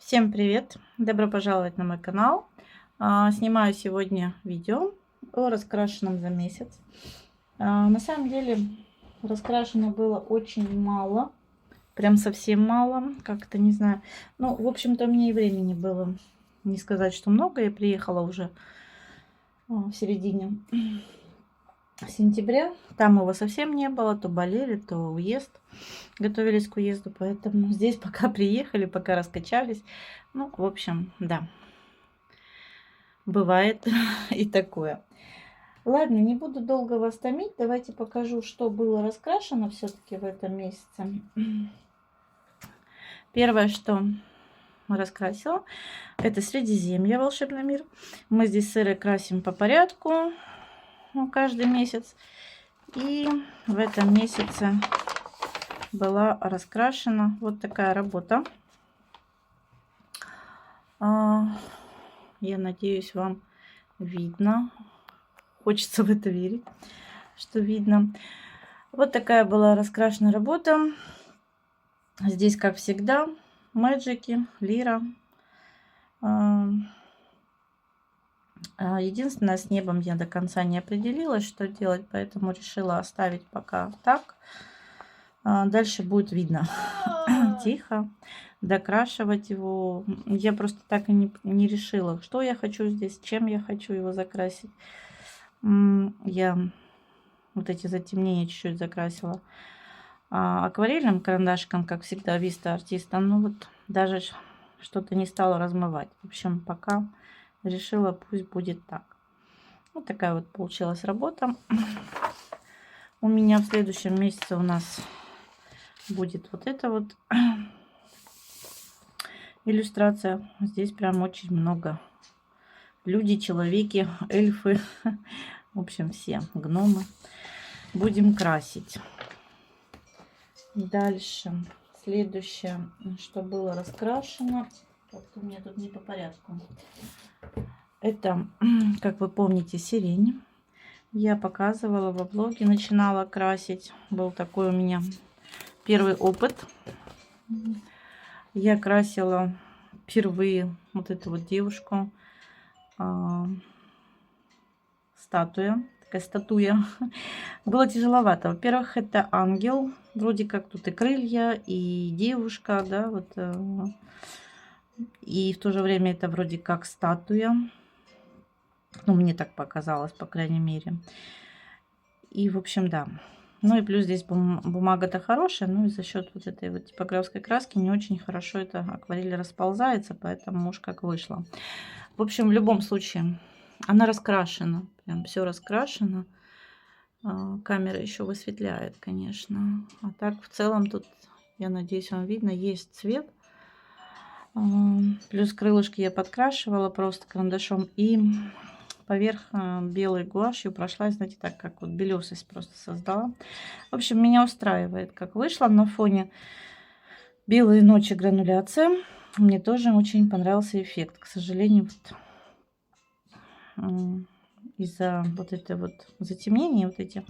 Всем привет! Добро пожаловать на мой канал. Снимаю сегодня видео о раскрашенном за месяц. На самом деле раскрашено было очень мало, прям совсем мало, как-то не знаю. Ну, в общем-то, мне и времени было не сказать, что много. Я приехала уже в середине сентября. Там его совсем не было, то болели, то уезд. Готовились к уезду, поэтому здесь пока приехали, пока раскачались. Ну, в общем, да, бывает и такое. Ладно, не буду долго вас томить. Давайте покажу, что было раскрашено все-таки в этом месяце. Первое, что раскрасила, это Средиземье, волшебный мир. Мы здесь сыры красим по порядку, каждый месяц. И в этом месяце была раскрашена вот такая работа. Я надеюсь, вам видно. Хочется в это верить, что видно. Вот такая была раскрашена работа. Здесь, как всегда, мэджики, лира. Единственное, с небом я до конца не определилась, что делать, поэтому решила оставить пока так. Дальше будет видно. Тихо. Докрашивать его. Я просто так и не решила, что я хочу здесь, чем я хочу его закрасить. Я вот эти затемнения чуть-чуть закрасила акварельным карандашиком, как всегда, Vista Artista. Ну вот даже что-то не стала размывать. В общем, пока решила, пусть будет так. Вот такая вот получилась работа. У меня в следующем месяце у нас будет вот это вот иллюстрация. Здесь прям очень много. Люди, человеки, эльфы. В общем, все гномы. Будем красить. Дальше. Следующее, что было раскрашено. Как-то у меня тут не по порядку. Это, как вы помните, сирень. Я показывала во блоге, начинала красить. Был такой у меня первый опыт. Я красила впервые вот эту вот девушку. Статуя. Такая статуя. Было тяжеловато. Во-первых, это ангел. Вроде как тут и крылья, и девушка, да, вот. И в то же время это вроде как статуя. Ну, мне так показалось, по крайней мере. И, в общем, да. Ну и плюс здесь бумага-то хорошая, ну и за счет вот этой вот типографской краски не очень хорошо эта акварель расползается, поэтому уж как вышло. В общем, в любом случае, она раскрашена. Прям все раскрашено. Камера еще высветляет, конечно. А так в целом тут, я надеюсь, вам видно, есть цвет. Плюс крылышки я подкрашивала просто карандашом. И поверх белой гуашью прошла, знаете, так как вот белесость просто создала. В общем, меня устраивает, как вышло на фоне белой ночи грануляция. Мне тоже очень понравился эффект. К сожалению, вот, из-за вот это вот затемнения, вот эти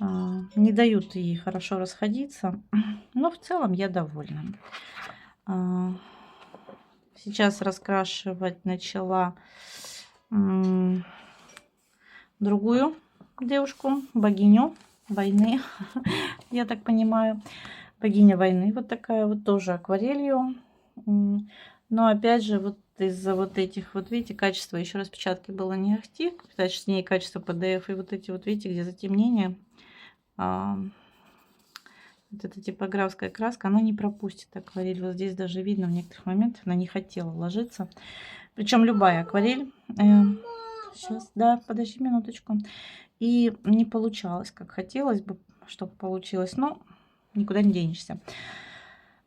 не дают ей хорошо расходиться. Но в целом я довольна. Сейчас раскрашивать начала другую девушку, богиню войны, я так понимаю. Богиня войны вот такая вот, тоже акварелью. Но опять же, вот из-за вот этих вот, видите, качество еще распечатки было не ахти, точнее качество PDF, и вот эти вот, видите, где затемнение. Вот эта типографская краска, она не пропустит акварель. Вот здесь даже видно в некоторых моментах, она не хотела ложиться. Причем любая акварель. Сейчас, да, подожди минуточку. И не получалось, как хотелось бы, чтобы получилось. Но никуда не денешься.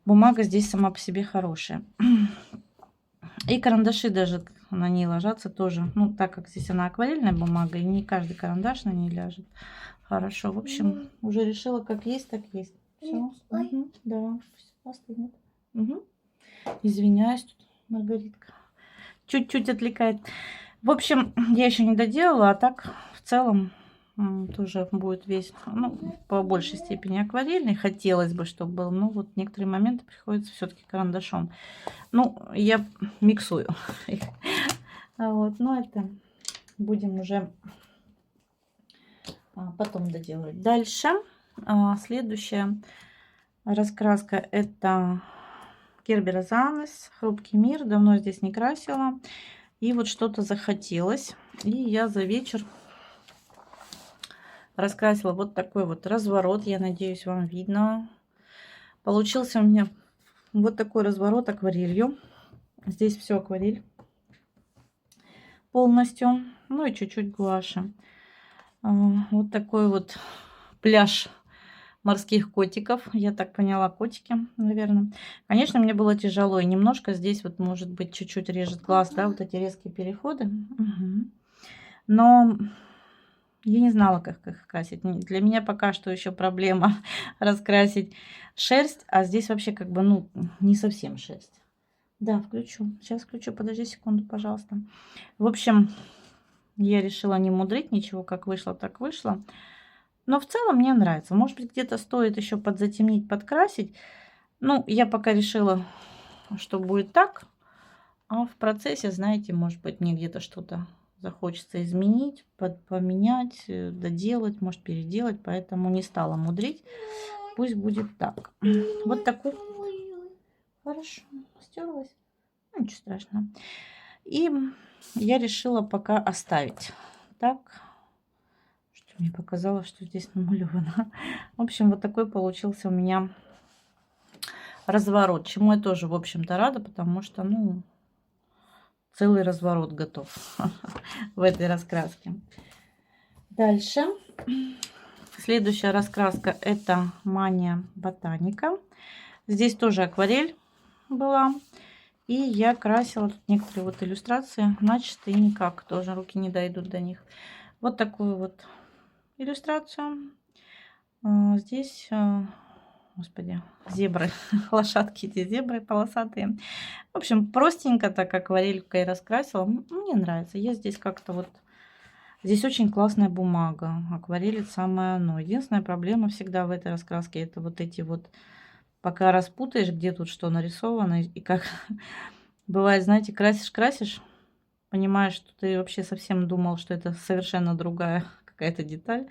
Бумага здесь сама по себе хорошая. И карандаши даже на ней ложатся тоже. Ну, так как здесь она акварельная бумага, и не каждый карандаш на ней ляжет. Хорошо, в общем, уже решила, как есть, так есть. Все, угу, да, остынет. Угу. Извиняюсь, тут Маргаритка чуть-чуть отвлекает. В общем, я еще не доделала, а так в целом тоже будет весь, ну, по большей степени акварельный. Хотелось бы, чтобы был, но вот некоторые моменты приходится все-таки карандашом. Ну, я миксую их. Вот, но это будем уже потом доделывать. Дальше следующая раскраска это Кербер Занес, Хрупкий мир. Давно здесь не красила. И вот что-то захотелось. И я за вечер раскрасила вот такой вот разворот. Я надеюсь, вам видно. Получился у меня вот такой разворот акварелью. Здесь все акварель полностью. Ну и чуть-чуть гуаши. Вот такой вот пляж морских котиков. Я так поняла, котики, наверное. Конечно, мне было тяжело. И немножко здесь вот, может быть, чуть-чуть режет глаз, да, вот эти резкие переходы. Угу. Но я не знала, как их красить. Для меня пока что еще проблема раскрасить шерсть. А здесь вообще как бы, ну, не совсем шерсть. Да, включу. Сейчас включу. Подожди секунду, пожалуйста. В общем, я решила не мудрить ничего. Как вышло, так вышло. Но в целом мне нравится. Может быть, где-то стоит еще подзатемнить, подкрасить. Ну, я пока решила, что будет так. А в процессе, знаете, может быть, мне где-то что-то захочется изменить, поменять, доделать, может, переделать. Поэтому не стала мудрить. Пусть будет так. Вот такой. Хорошо, стерлась. Ну, ничего страшного. И я решила пока оставить так. Мне показалось, что здесь намалевано. В общем, вот такой получился у меня разворот. Чему я тоже, в общем-то, рада, потому что, ну, целый разворот готов в этой раскраске. Дальше. Следующая раскраска это Мания Ботаника. Здесь тоже акварель была. И я красила тут некоторые вот иллюстрации начисто и никак. Тоже руки не дойдут до них. Вот такую вот иллюстрацию. Здесь, господи, зебры, лошадки эти зебры полосатые. В общем, простенько так акварелькой раскрасила. Мне нравится. Я здесь как-то вот... Здесь очень классная бумага. Акварель самое оно. Единственная проблема всегда в этой раскраске это вот эти вот... Пока распутаешь, где тут что нарисовано и как... Бывает, знаете, красишь, понимаешь, что ты вообще совсем думал, что это совершенно другая какая-то деталь.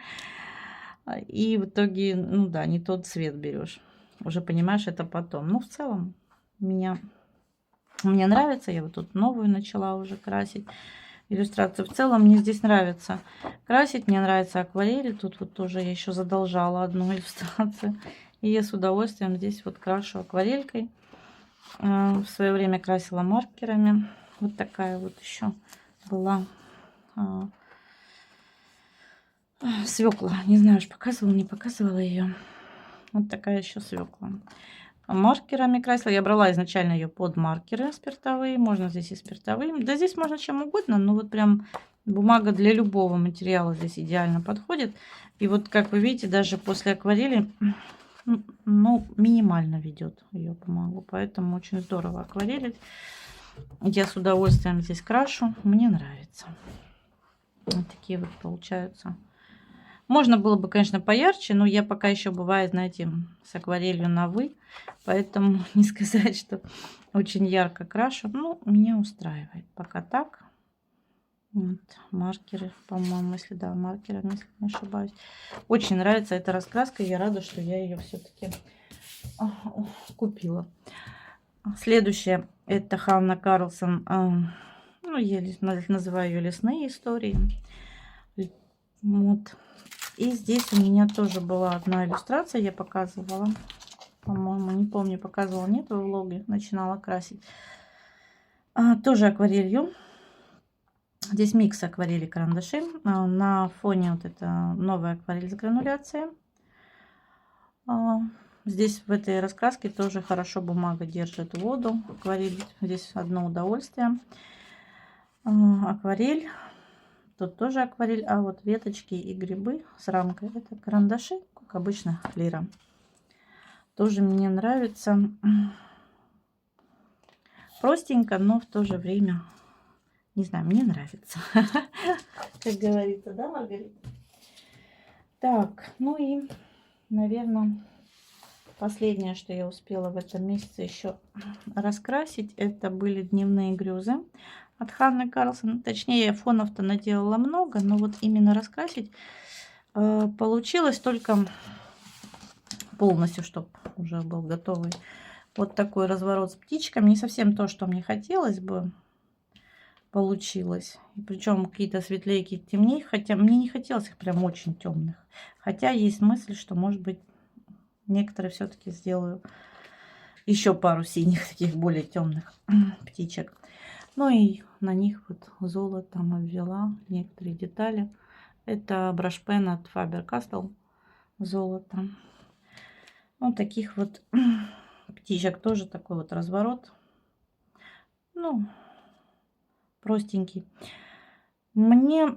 И в итоге, ну да, не тот цвет берешь. Уже понимаешь это потом. Ну, в целом, мне нравится. Я вот тут новую начала уже красить. Иллюстрацию. В целом, мне здесь нравится красить. Мне нравится акварели. Тут вот тоже я еще задолжала одну иллюстрацию. И я с удовольствием здесь вот крашу акварелькой. В свое время красила маркерами. Вот такая вот еще была свекла. Не знаю, уж показывала, не показывала ее. Вот такая еще свекла. Маркерами красила. Я брала изначально ее под маркеры спиртовые. Можно здесь и спиртовые. Да здесь можно чем угодно. Но вот прям бумага для любого материала здесь идеально подходит. И вот как вы видите, даже после акварели, ну, минимально ведет ее бумагу. Поэтому очень здорово акварелить. Я с удовольствием здесь крашу. Мне нравится. Вот такие вот получаются. Можно было бы, конечно, поярче, но я пока еще бывает, знаете, с акварелью на «вы». Поэтому не сказать, что очень ярко крашу. Ну, меня устраивает пока так. Вот, маркеры, по-моему, если да, маркерами, если не ошибаюсь. Очень нравится эта раскраска. И я рада, что я ее все-таки купила. Следующая это Ханна Карлсон. Ну, я называю ее «Лесные истории». Вот. И здесь у меня тоже была одна иллюстрация, я показывала. По-моему, не помню, показывала, нет, в влоге. Начинала красить. Тоже акварелью. Здесь микс акварели и карандашей. На фоне вот это новая акварель с грануляцией. Здесь в этой раскраске тоже хорошо бумага держит воду. Акварель здесь одно удовольствие. Акварель. Тут тоже акварель. А вот веточки и грибы с рамкой это карандаши, как обычно, лира. Тоже мне нравится. Простенько, но в то же время, не знаю, мне нравится. Как говорится, да, Маргарита? Так, ну и, наверное, последнее, что я успела в этом месяце еще раскрасить, это были дневные грезы от Ханны Карлсон. Точнее, фонов-то наделала много, но вот именно раскрасить получилось только полностью, чтобы уже был готовый. Вот такой разворот с птичками. Не совсем то, что мне хотелось бы, получилось. Причем какие-то светлее, какие-то темнее. Хотя мне не хотелось их прям очень темных. Хотя есть мысль, что, может быть, некоторые все-таки сделаю еще пару синих, таких более темных птичек. Ну и на них вот золотом обвела некоторые детали. Это брашпен от Faber-Castell золото. Вот таких вот птичек тоже такой вот разворот. Ну, простенький. Мне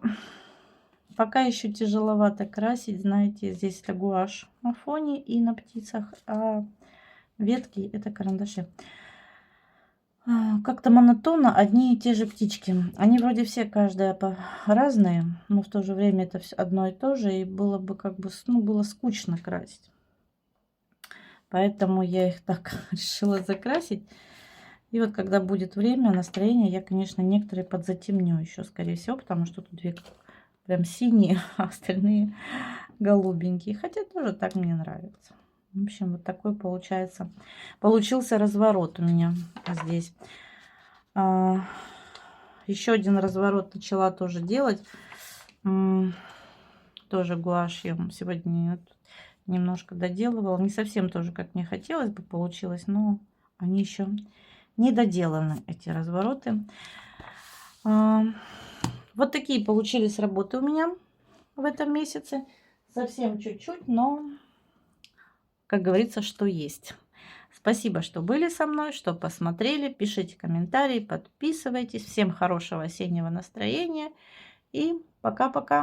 пока еще тяжеловато красить, знаете, здесь это гуашь на фоне и на птицах, а ветки это карандаши. Как-то монотонно одни и те же птички. Они вроде все, каждая разные, но в то же время это все одно и то же, и было бы как бы, ну, было скучно красить. Поэтому я их так решила закрасить. И вот когда будет время, настроение, я, конечно, некоторые подзатемню еще, скорее всего, потому что тут две прям синие, а остальные голубенькие. Хотя тоже так мне нравится. В общем, вот такой получился разворот у меня здесь. Еще один разворот начала тоже делать. Тоже гуашью сегодня немножко доделывала. Не совсем тоже, как мне хотелось бы, получилось, но они еще не доделаны, эти развороты. Вот такие получились работы у меня в этом месяце. Совсем чуть-чуть, но, как говорится, что есть. Спасибо, что были со мной, что посмотрели. Пишите комментарии, подписывайтесь. Всем хорошего осеннего настроения. И пока-пока.